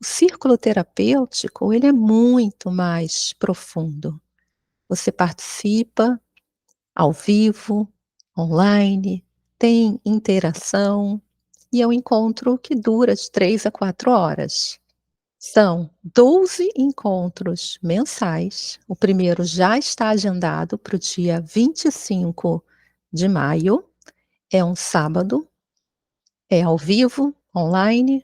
O círculo terapêutico, ele é muito mais profundo. Você participa ao vivo, online, tem interação e é um encontro que dura de 3 a 4 horas. São 12 encontros mensais. O primeiro já está agendado para o dia 25 de maio. É um sábado, é ao vivo, online,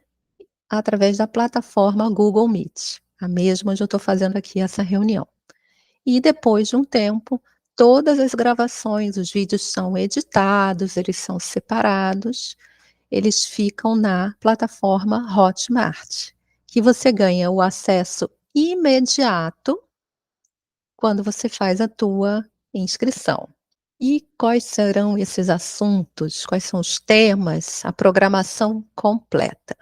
através da plataforma Google Meet, a mesma onde eu estou fazendo aqui essa reunião. E depois de um tempo, todas as gravações, os vídeos são editados, eles são separados, eles ficam na plataforma Hotmart, que você ganha o acesso imediato quando você faz a tua inscrição. E quais serão esses assuntos? Quais são os temas? A programação completa.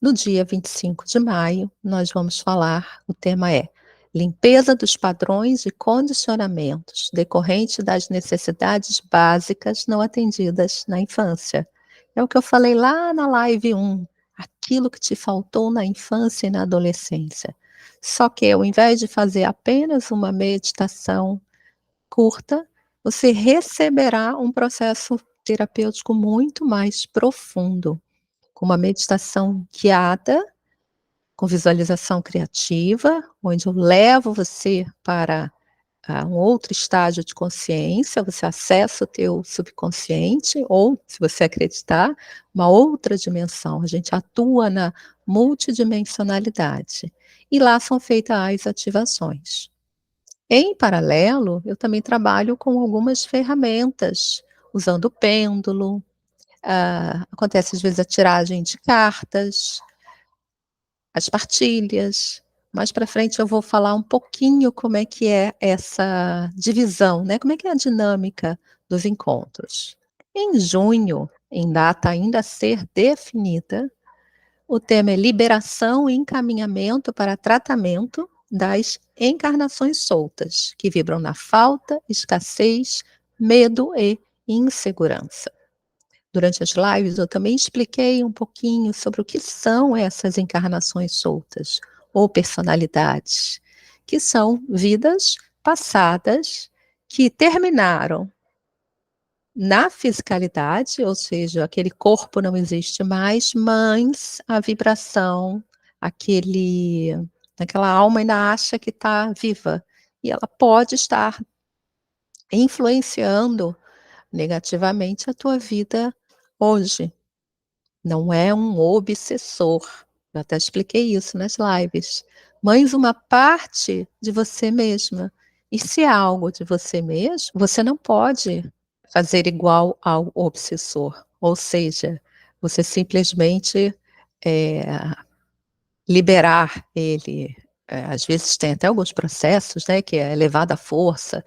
No dia 25 de maio, nós vamos falar, o tema é limpeza dos padrões e condicionamentos decorrente das necessidades básicas não atendidas na infância. É o que eu falei lá na live 1, aquilo que te faltou na infância e na adolescência. Só que ao invés de fazer apenas uma meditação curta, você receberá um processo terapêutico muito mais profundo, com uma meditação guiada, com visualização criativa, onde eu levo você para um outro estágio de consciência, você acessa o teu subconsciente, ou, se você acreditar, uma outra dimensão. A gente atua na multidimensionalidade. E lá são feitas as ativações. Em paralelo, eu também trabalho com algumas ferramentas, usando o pêndulo, acontece às vezes a tiragem de cartas, as partilhas. Mais para frente eu vou falar um pouquinho como é que é essa divisão, né, como é que é a dinâmica dos encontros. Em junho, em data ainda a ser definida, o tema é liberação e encaminhamento para tratamento das encarnações soltas, que vibram na falta, escassez, medo e insegurança. Durante as lives, eu também expliquei um pouquinho sobre o que são essas encarnações soltas, ou personalidades, que são vidas passadas que terminaram na fisicalidade, ou seja, aquele corpo não existe mais, mas a vibração, aquela alma ainda acha que está viva, e ela pode estar influenciando negativamente a tua vida hoje. Não é um obsessor. Eu até expliquei isso nas lives. Mas uma parte de você mesma. E se é algo de você mesmo, você não pode fazer igual ao obsessor. Ou seja, você simplesmente eh, liberar ele. Às vezes tem até alguns processos, né, que é levado à força,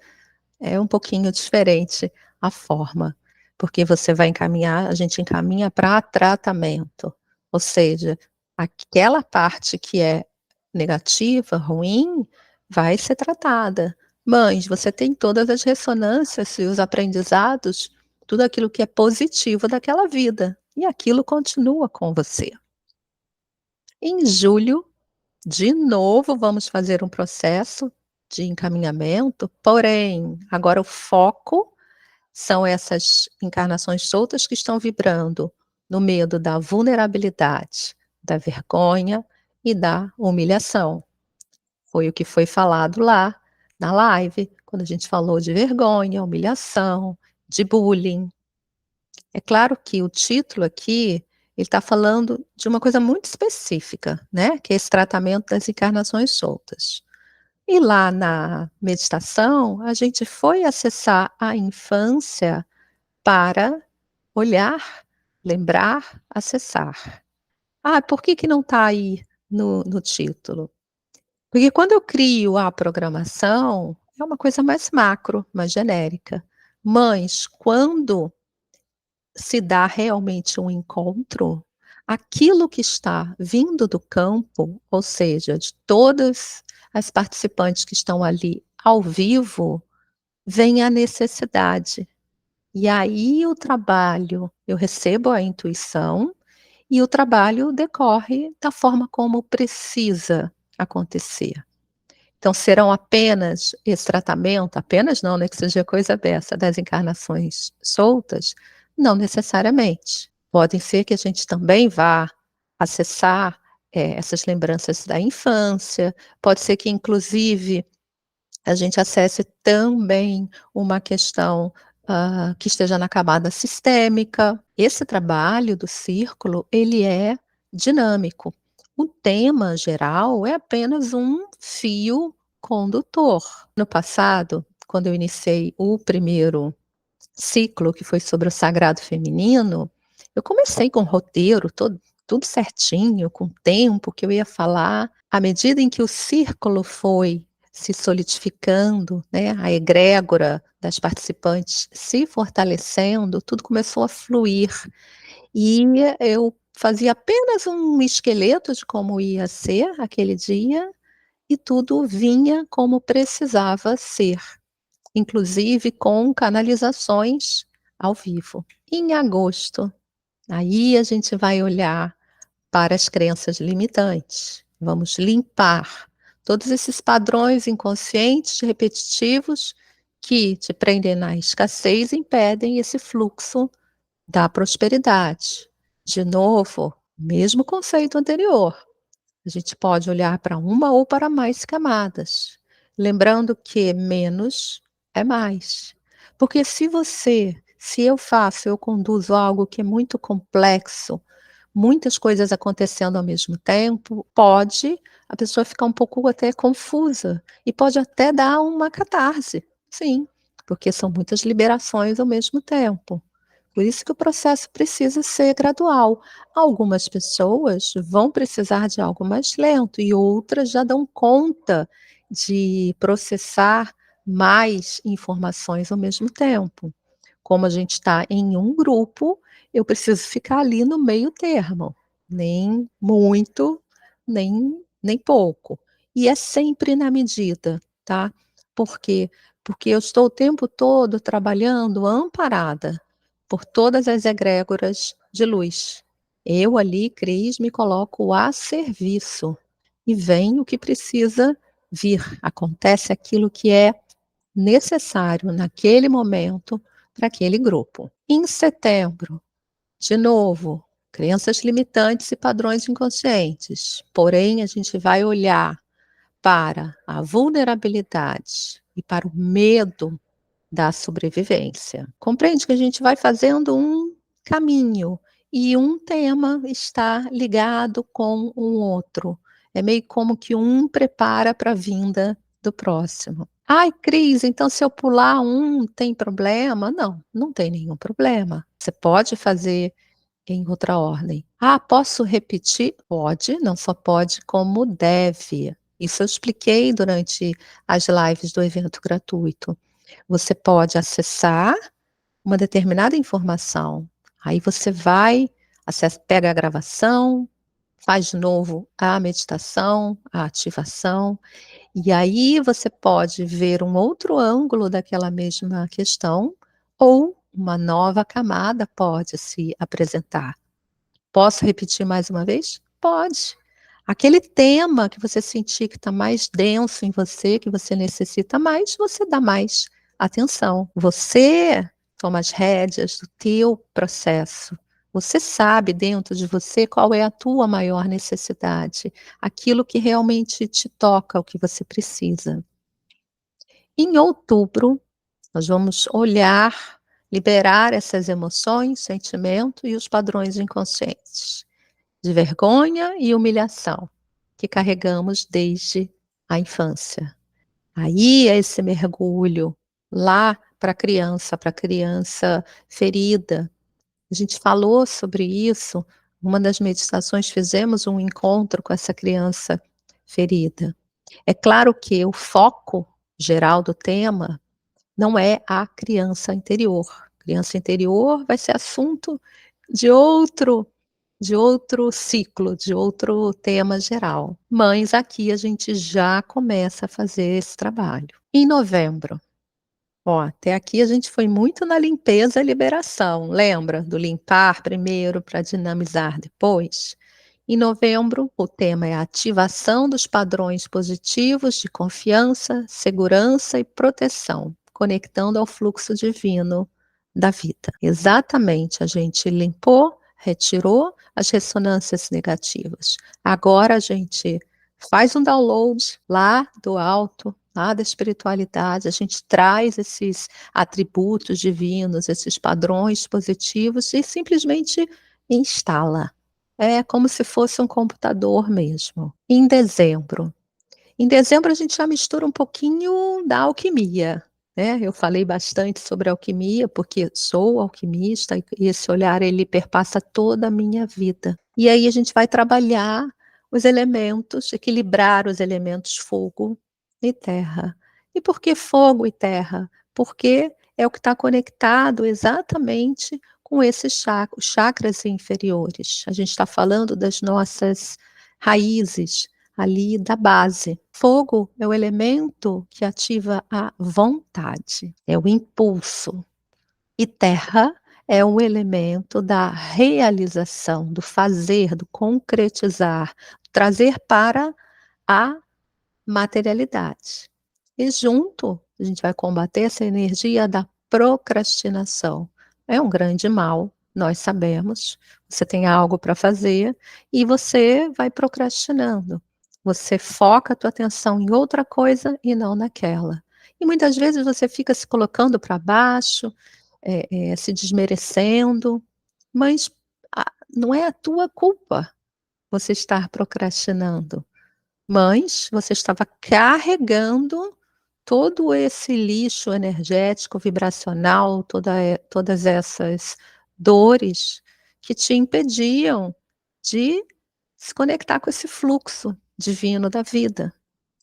é um pouquinho diferente a forma, porque você vai encaminhar, a gente encaminha para tratamento, ou seja, aquela parte que é negativa, ruim, vai ser tratada. Mas você tem todas as ressonâncias e os aprendizados, tudo aquilo que é positivo daquela vida, e aquilo continua com você. Em julho, de novo, vamos fazer um processo de encaminhamento, porém, agora o foco são essas encarnações soltas que estão vibrando no medo da vulnerabilidade, da vergonha e da humilhação. Foi o que foi falado lá na live, quando a gente falou de vergonha, humilhação, de bullying. É claro que o título aqui, ele está falando de uma coisa muito específica, né, que é esse tratamento das encarnações soltas. E lá na meditação, a gente foi acessar a infância para olhar, lembrar, acessar. Ah, por que que não está aí no título? Porque quando eu crio a programação, é uma coisa mais macro, mais genérica. Mas quando se dá realmente um encontro, aquilo que está vindo do campo, ou seja, de todas as participantes que estão ali ao vivo, vem a necessidade. E aí o trabalho, eu recebo a intuição e o trabalho decorre da forma como precisa acontecer. Então serão apenas esse tratamento apenas não, né, que seja coisa dessa, das encarnações soltas? Não necessariamente. Podem ser que a gente também vá acessar, essas lembranças da infância, pode ser que inclusive a gente acesse também uma questão, que esteja na camada sistêmica. Esse trabalho do círculo, ele é dinâmico. O tema geral é apenas um fio condutor. No passado, quando eu iniciei o primeiro ciclo, que foi sobre o sagrado feminino, eu comecei com o roteiro todo tudo certinho, com o tempo que eu ia falar. À medida em que o círculo foi se solidificando, né, a egrégora das participantes se fortalecendo, tudo começou a fluir. E eu fazia apenas um esqueleto de como ia ser aquele dia, e tudo vinha como precisava ser, inclusive com canalizações ao vivo. Em agosto, aí a gente vai olhar para as crenças limitantes. Vamos limpar todos esses padrões inconscientes repetitivos que te prendem na escassez e impedem esse fluxo da prosperidade. De novo, mesmo conceito anterior. A gente pode olhar para uma ou para mais camadas, lembrando que menos é mais. Porque se eu faço, eu conduzo algo que é muito complexo, muitas coisas acontecendo ao mesmo tempo, pode a pessoa ficar um pouco até confusa e pode até dar uma catarse. Sim, porque são muitas liberações ao mesmo tempo. Por isso que o processo precisa ser gradual. Algumas pessoas vão precisar de algo mais lento e outras já dão conta de processar mais informações ao mesmo tempo. Como a gente está em um grupo, eu preciso ficar ali no meio termo, nem muito, nem pouco. E é sempre na medida, tá? Por quê? Porque eu estou o tempo todo trabalhando amparada por todas as egrégoras de luz. Eu ali, Cris, me coloco a serviço e vem o que precisa vir. Acontece aquilo que é necessário naquele momento para aquele grupo. Em setembro, de novo, crenças limitantes e padrões inconscientes. Porém, a gente vai olhar para a vulnerabilidade e para o medo da sobrevivência. Compreende que a gente vai fazendo um caminho e um tema está ligado com um outro. É meio como que um prepara para a vinda do próximo. Ai, Cris, então se eu pular um, tem problema? Não, não tem nenhum problema. Você pode fazer em outra ordem. Ah, posso repetir? Pode, não só pode, como deve. Isso eu expliquei durante as lives do evento gratuito. Você pode acessar uma determinada informação, aí você vai, acessa, pega a gravação, faz de novo a meditação, a ativação, e aí você pode ver um outro ângulo daquela mesma questão, ou uma nova camada pode se apresentar. Posso repetir mais uma vez? Pode. Aquele tema que você sentir que está mais denso em você, que você necessita mais, você dá mais atenção. Você toma as rédeas do teu processo. Você sabe dentro de você qual é a tua maior necessidade, aquilo que realmente te toca, o que você precisa. Em outubro, nós vamos olhar, liberar essas emoções, sentimentos e os padrões inconscientes de vergonha e humilhação que carregamos desde a infância. Aí é esse mergulho lá para a criança ferida. A gente falou sobre isso, uma das meditações fizemos um encontro com essa criança ferida. É claro que o foco geral do tema não é a criança interior. Criança interior vai ser assunto de outro ciclo, de outro tema geral. Mas aqui a gente já começa a fazer esse trabalho. Em novembro, Ó, até aqui a gente foi muito na limpeza e liberação, lembra? Do limpar primeiro para dinamizar depois? Em novembro, o tema é a ativação dos padrões positivos de confiança, segurança e proteção, conectando ao fluxo divino da vida. Exatamente, a gente limpou, retirou as ressonâncias negativas. Agora a gente faz um download lá do alto, lá da espiritualidade, a gente traz esses atributos divinos, esses padrões positivos e simplesmente instala. É como se fosse um computador mesmo. Em dezembro a gente já mistura um pouquinho da alquimia, né, eu falei bastante sobre alquimia, porque sou alquimista e esse olhar ele perpassa toda a minha vida. E aí a gente vai trabalhar os elementos, equilibrar os elementos fogo e terra. E por que fogo e terra? Porque é o que está conectado exatamente com esses os chakras inferiores. A gente está falando das nossas raízes, ali da base. Fogo é o elemento que ativa a vontade, é o impulso. E terra é o elemento da realização, do fazer, do concretizar, trazer para a materialidade. E junto, a gente vai combater essa energia da procrastinação. É um grande mal, nós sabemos. Você tem algo para fazer e você vai procrastinando. Você foca a tua atenção em outra coisa e não naquela. E muitas vezes você fica se colocando para baixo, se desmerecendo, mas não é a tua culpa você estar procrastinando. Mas você estava carregando todo esse lixo energético, vibracional, todas essas dores que te impediam de se conectar com esse fluxo divino da vida,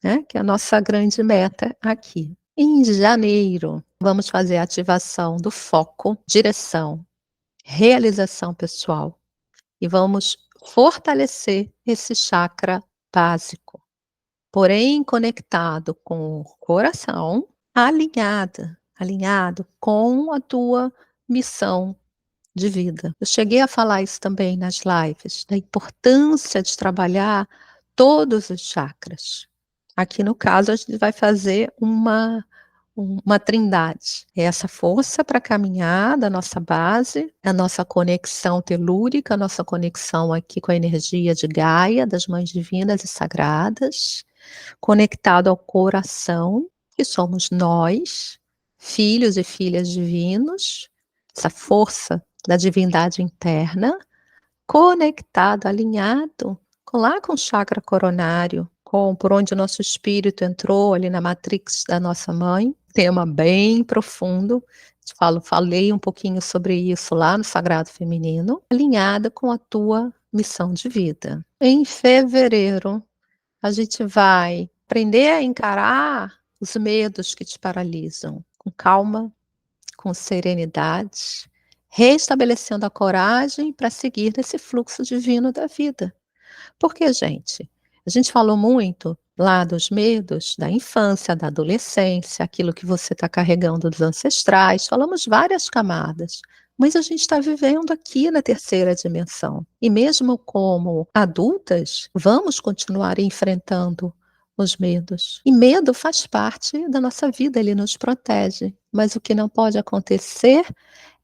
né, que é a nossa grande meta aqui. Em janeiro, vamos fazer a ativação do foco, direção, realização pessoal e vamos fortalecer esse chakra básico. Porém, conectado com o coração, alinhado com a tua missão de vida. Eu cheguei a falar isso também nas lives, da importância de trabalhar todos os chakras. Aqui no caso, a gente vai fazer uma trindade. É essa força para caminhar da nossa base, a nossa conexão telúrica, a nossa conexão aqui com a energia de Gaia, das mães divinas e sagradas, conectado ao coração, que somos nós, filhos e filhas divinos, essa força da divindade interna, conectado, alinhado lá com o chakra coronário, por onde o nosso espírito entrou ali na matrix da nossa mãe, tema bem profundo, falei um pouquinho sobre isso lá no Sagrado Feminino, alinhada com a tua missão de vida. Em fevereiro, a gente vai aprender a encarar os medos que te paralisam, com calma, com serenidade, restabelecendo a coragem para seguir nesse fluxo divino da vida. Porque, gente, a gente falou muito lá dos medos da infância, da adolescência, aquilo que você está carregando dos ancestrais, falamos várias camadas. Mas a gente está vivendo aqui na terceira dimensão. E mesmo como adultas, vamos continuar enfrentando os medos. E medo faz parte da nossa vida, ele nos protege. Mas o que não pode acontecer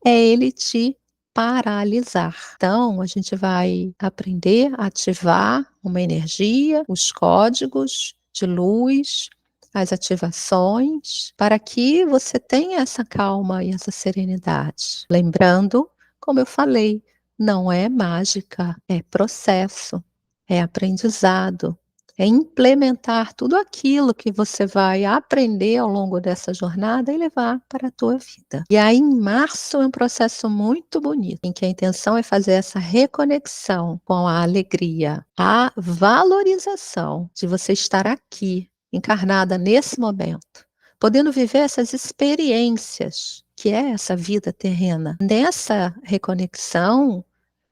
é ele te paralisar. Então, a gente vai aprender a ativar uma energia, os códigos de luz, as ativações, para que você tenha essa calma e essa serenidade. Lembrando, como eu falei, não é mágica, é processo, é aprendizado. É implementar tudo aquilo que você vai aprender ao longo dessa jornada e levar para a tua vida. E aí, em março, é um processo muito bonito, em que a intenção é fazer essa reconexão com a alegria, a valorização de você estar aqui, encarnada nesse momento, podendo viver essas experiências, que é essa vida terrena. Nessa reconexão,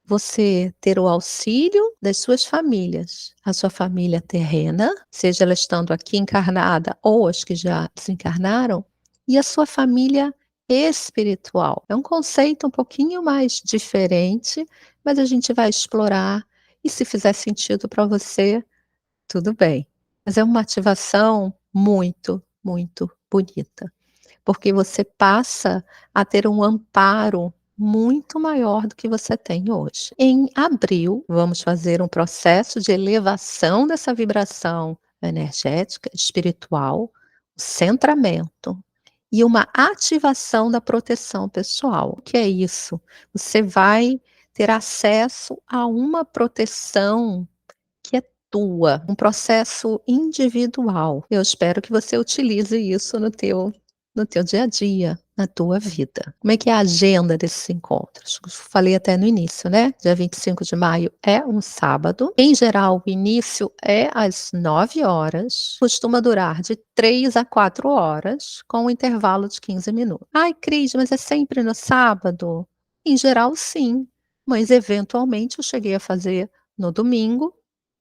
você ter o auxílio das suas famílias, a sua família terrena, seja ela estando aqui encarnada ou as que já desencarnaram, e a sua família espiritual. É um conceito um pouquinho mais diferente, mas a gente vai explorar e se fizer sentido para você, tudo bem. Mas é uma ativação muito, muito bonita, porque você passa a ter um amparo muito maior do que você tem hoje. Em abril, vamos fazer um processo de elevação dessa vibração energética, espiritual, o centramento e uma ativação da proteção pessoal. O que é isso? Você vai ter acesso a uma proteção que é tua, um processo individual. Eu espero que você utilize isso no teu dia a dia, na tua vida. Como é que é a agenda desses encontros? Eu falei até no início, né, dia 25 de maio é um sábado. Em geral, o início é às 9 horas, costuma durar de 3 a 4 horas, com um intervalo de 15 minutos. "Ai, Cris, mas é sempre no sábado?" Em geral, sim, mas eventualmente eu cheguei a fazer no domingo,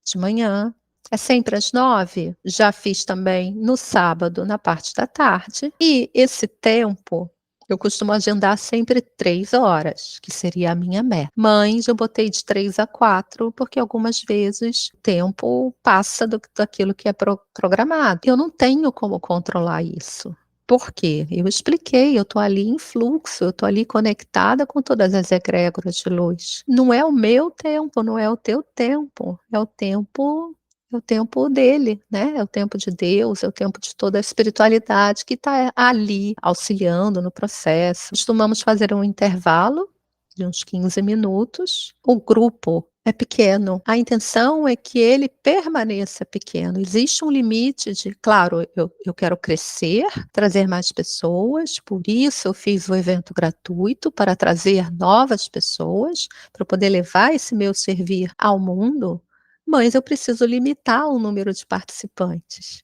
de manhã, é sempre às 9. Já fiz também no sábado, na parte da tarde. E esse tempo, eu costumo agendar sempre 3 horas, que seria a minha meta. Mas eu botei de 3 a 4, porque algumas vezes o tempo passa daquilo que é programado. Eu não tenho como controlar isso. Por quê? Eu expliquei, eu estou ali em fluxo, eu estou ali conectada com todas as egrégoras de luz. Não é o meu tempo, não é o teu tempo, é o tempo dele, né, é o tempo de Deus, é o tempo de toda a espiritualidade que está ali auxiliando no processo. Costumamos fazer um intervalo de uns 15 minutos. O grupo é pequeno. A intenção é que ele permaneça pequeno. Existe um limite de, claro, eu quero crescer, trazer mais pessoas, por isso eu fiz o evento gratuito para trazer novas pessoas, para poder levar esse meu servir ao mundo, mas eu preciso limitar o número de participantes.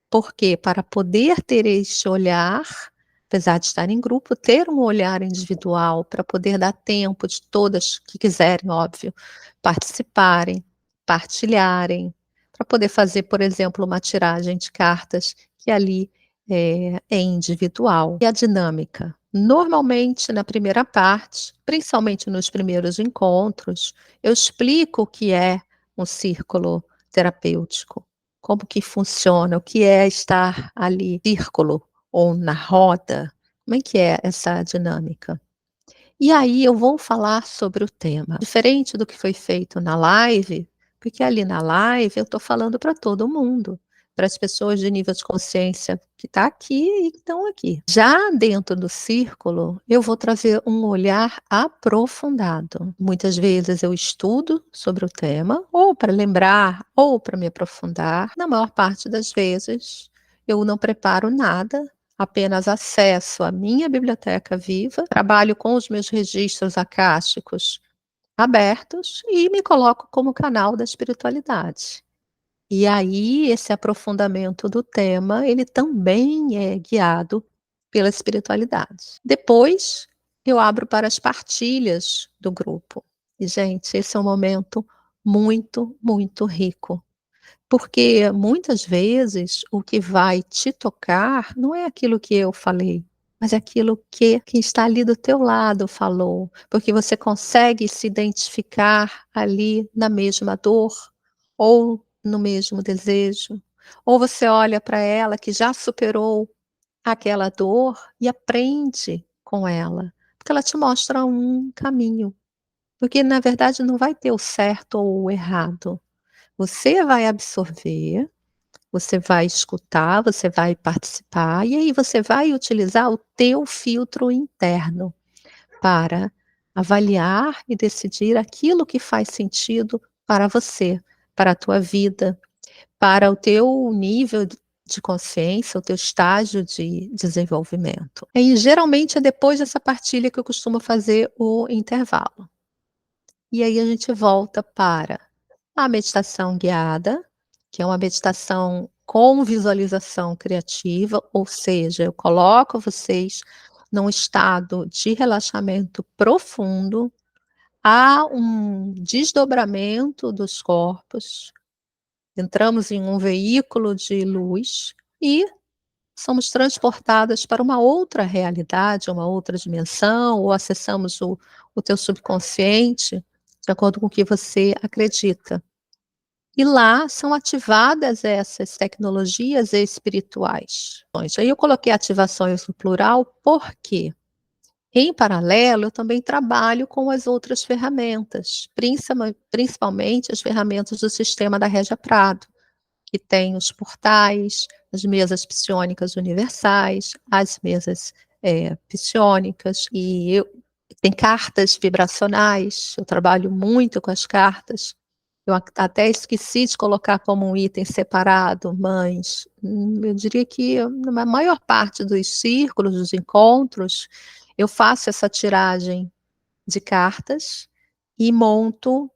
Porque para poder ter este olhar, apesar de estar em grupo, ter um olhar individual para poder dar tempo de todas que quiserem, óbvio, participarem, partilharem, para poder fazer, por exemplo, uma tiragem de cartas que ali é individual. E a dinâmica? Normalmente, na primeira parte, principalmente nos primeiros encontros, eu explico o que é um círculo terapêutico, como que funciona, o que é estar ali círculo ou na roda, como é que é essa dinâmica? E aí eu vou falar sobre o tema, diferente do que foi feito na live, porque ali na live eu estou falando para todo mundo, para as pessoas de nível de consciência que está aqui e que estão aqui. Já dentro do círculo, eu vou trazer um olhar aprofundado. Muitas vezes eu estudo sobre o tema, ou para lembrar, ou para me aprofundar. Na maior parte das vezes, eu não preparo nada, apenas acesso à minha biblioteca viva, trabalho com os meus registros akáshicos abertos e me coloco como canal da espiritualidade. E aí, esse aprofundamento do tema, ele também é guiado pela espiritualidade. Depois, eu abro para as partilhas do grupo. E, gente, esse é um momento muito, muito rico. Porque muitas vezes o que vai te tocar não é aquilo que eu falei, mas é aquilo que quem está ali do teu lado falou, porque você consegue se identificar ali na mesma dor, ou no mesmo desejo, ou você olha para ela que já superou aquela dor e aprende com ela, porque ela te mostra um caminho, porque na verdade não vai ter o certo ou o errado. Você vai absorver, você vai escutar, você vai participar, e aí você vai utilizar o teu filtro interno para avaliar e decidir aquilo que faz sentido para você, para a tua vida, para o teu nível de consciência, o teu estágio de desenvolvimento. E geralmente é depois dessa partilha que eu costumo fazer o intervalo. E aí a gente volta para a meditação guiada, que é uma meditação com visualização criativa, ou seja, eu coloco vocês num estado de relaxamento profundo, há um desdobramento dos corpos, entramos em um veículo de luz e somos transportadas para uma outra realidade, uma outra dimensão, ou acessamos o teu subconsciente, de acordo com o que você acredita. E lá são ativadas essas tecnologias espirituais. Aí eu coloquei ativações no plural, por quê? Em paralelo, eu também trabalho com as outras ferramentas, principalmente as ferramentas do sistema da Régia Prado, que tem os portais, as mesas psiônicas universais, as mesas, psiônicas, e tem cartas vibracionais, eu trabalho muito com as cartas. Eu até esqueci de colocar como um item separado, mas, eu diria que na maior parte dos círculos, dos encontros, eu faço essa tiragem de cartas e monto,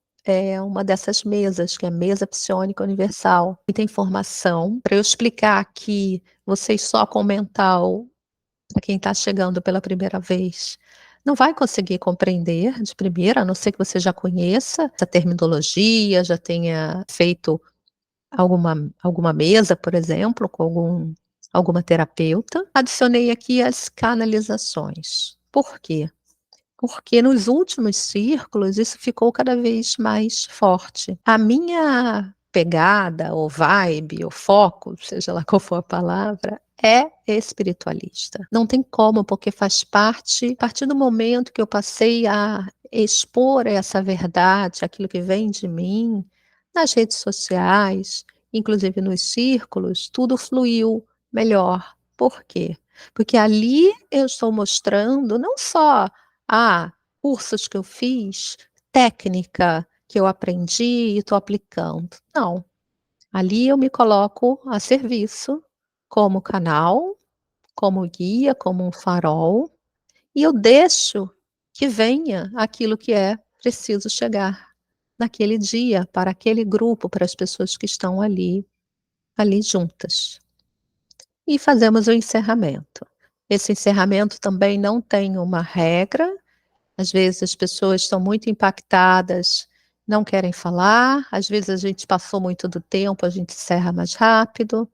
uma dessas mesas, que é a mesa psiônica universal. Muita informação para eu explicar aqui, vocês só com mental, para quem está chegando pela primeira vez, não vai conseguir compreender de primeira, a não ser que você já conheça essa terminologia, já tenha feito alguma mesa, por exemplo, com alguma terapeuta. Adicionei aqui as canalizações. Por quê? Porque nos últimos círculos isso ficou cada vez mais forte. A minha pegada, ou vibe, ou foco, seja lá qual for a palavra, é espiritualista. Não tem como, porque faz parte, a partir do momento que eu passei a expor essa verdade, aquilo que vem de mim, nas redes sociais, inclusive nos círculos, tudo fluiu melhor. Por quê? Porque ali eu estou mostrando não só cursos que eu fiz, técnica que eu aprendi e estou aplicando. Não, ali eu me coloco a serviço como canal, como guia, como um farol, e eu deixo que venha aquilo que é preciso chegar naquele dia, para aquele grupo, para as pessoas que estão ali juntas. E fazemos o encerramento. Esse encerramento também não tem uma regra. Às vezes as pessoas estão muito impactadas, não querem falar, às vezes a gente passou muito do tempo, a gente encerra mais rápido,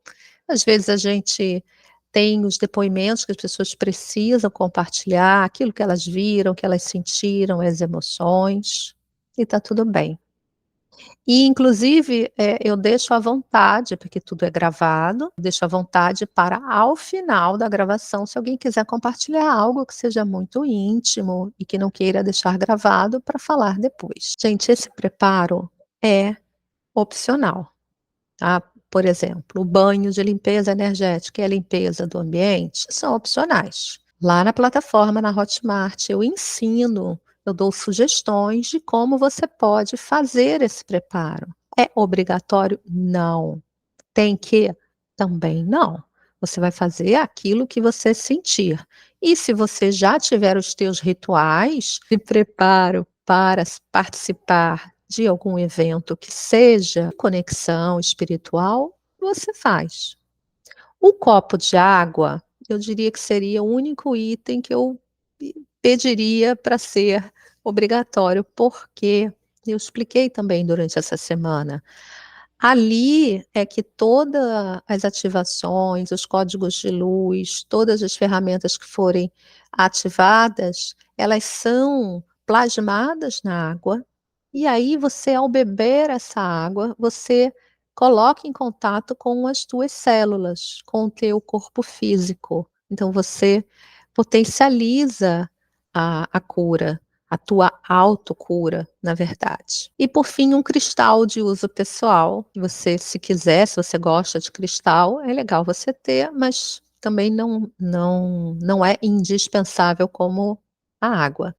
às vezes a gente tem os depoimentos que as pessoas precisam compartilhar, aquilo que elas viram, que elas sentiram, as emoções, e está tudo bem. E inclusive, eu deixo à vontade, porque tudo é gravado, deixo à vontade para ao final da gravação, se alguém quiser compartilhar algo que seja muito íntimo e que não queira deixar gravado, para falar depois. Gente, esse preparo é opcional, tá. Por exemplo, o banho de limpeza energética e a limpeza do ambiente são opcionais. Lá na plataforma, na Hotmart, eu ensino, eu dou sugestões de como você pode fazer esse preparo. É obrigatório? Não. Tem que? Também não. Você vai fazer aquilo que você sentir. E se você já tiver os teus rituais de preparo para participar de algum evento que seja conexão espiritual, você faz. O copo de água, eu diria que seria o único item que eu pediria para ser obrigatório, porque eu expliquei também durante essa semana. Ali é que todas as ativações, os códigos de luz, todas as ferramentas que forem ativadas, elas são plasmadas na água, e aí você, ao beber essa água, você coloca em contato com as tuas células, com o teu corpo físico. Então você potencializa a cura, a tua autocura, na verdade. E por fim, um cristal de uso pessoal, que você, se quiser, se você gosta de cristal, é legal você ter, mas também não é indispensável como a água.